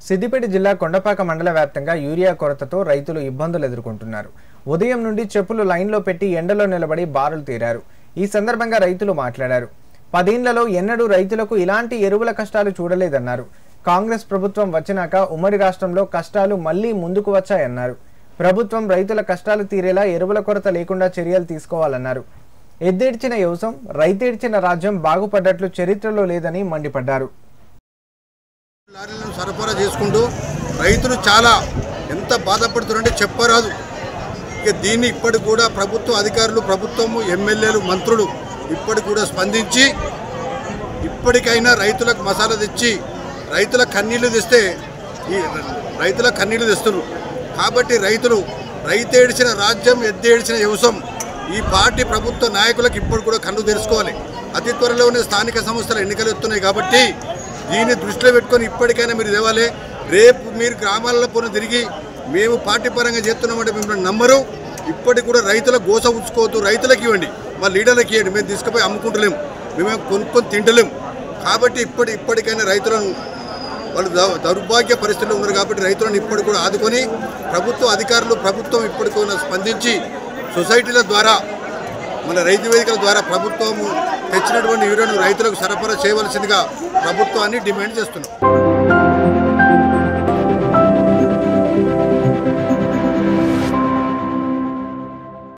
సిద్దిపేట జిల్లా కొండపాక మండల వ్యాప్తంగా యూరియా కొరతతో రైతులు ఇబ్బందులు ఎదుర్కొంటున్నారు. ఉదయం నుండి చెప్పులు లైన్లో పెట్టి ఎండలో నిలబడి బారులు తీరారు. ఈ సందర్భంగా రైతులు మాట్లాడారు. 10 ఏళ్లలో ఎన్నడూ రైతులకు ఇలాంటి ఎరువుల కష్టాలు చూడలేదన్నారు. కాంగ్రెస్ ప్రభుత్వం వచ్చినాక ఉమ్మడి రాష్ట్రంలో కష్టాలు మళ్లీ ముందుకు వచ్చాయన్నారు. ప్రభుత్వం రైతుల కష్టాలు తీరేలా ఎరువుల కొరత లేకుండా చర్యలు తీసుకోవాలన్నారు. ఎద్దేడ్చిన వ్యవసాయం రైతేడ్చిన రాజ్యం బాగుపడ్డట్లు చరిత్రలో లేదని మండిపడ్డారు. లారీలను సరఫరా చేసుకుంటూ రైతులు చాలా ఎంత బాధపడుతున్నారంటే చెప్పరాదు. ఇక దీన్ని ఇప్పటికి కూడా ప్రభుత్వ అధికారులు, ప్రభుత్వము, ఎమ్మెల్యేలు, మంత్రులు ఇప్పటికి కూడా స్పందించి ఇప్పటికైనా రైతులకు మసాలా తెచ్చి రైతుల కన్నీళ్లు తెస్తే రైతుల కన్నీళ్లు తెస్తున్నారు. కాబట్టి రైతేడిచిన రాజ్యం, ఎద్దేడిచిన వ్యవసాయం ఈ పార్టీ ప్రభుత్వ నాయకులకు ఇప్పుడు కూడా కన్ను తెరుచుకోవాలి. అతి త్వరలోనే స్థానిక సంస్థల ఎన్నికలు వస్తున్నాయి కాబట్టి దీన్ని దృష్టిలో పెట్టుకొని ఇప్పటికైనా మీరు తేవాలి. రేపు మీరు గ్రామాలలో పోను తిరిగి మేము పార్టీ పరంగా చేస్తున్నామంటే మిమ్మల్ని నమ్మరు. ఇప్పటికి కూడా రైతుల గోస ఉంచుకోవద్దు, రైతులకు ఇవ్వండి, మా లీడర్లకు ఇవ్వండి. మేము తీసుకుపోయి అమ్ముకుంటలేము, మేమేం కొనుక్కొని తింటలేము. కాబట్టి ఇప్పటికైనా రైతులను, వాళ్ళు దౌర్భాగ్య పరిస్థితుల్లో ఉన్నారు కాబట్టి రైతులను ఇప్పటికి కూడా ఆదుకొని ప్రభుత్వ అధికారులు, ప్రభుత్వం ఇప్పటికైనా స్పందించి సొసైటీల ద్వారా, మన రైతు వేదికల ద్వారా ప్రభుత్వము తెచ్చినటువంటి యూరియాను రైతులకు సరఫరా చేయవలసిందిగా ప్రభుత్వాన్ని డిమాండ్ చేస్తున్నాం.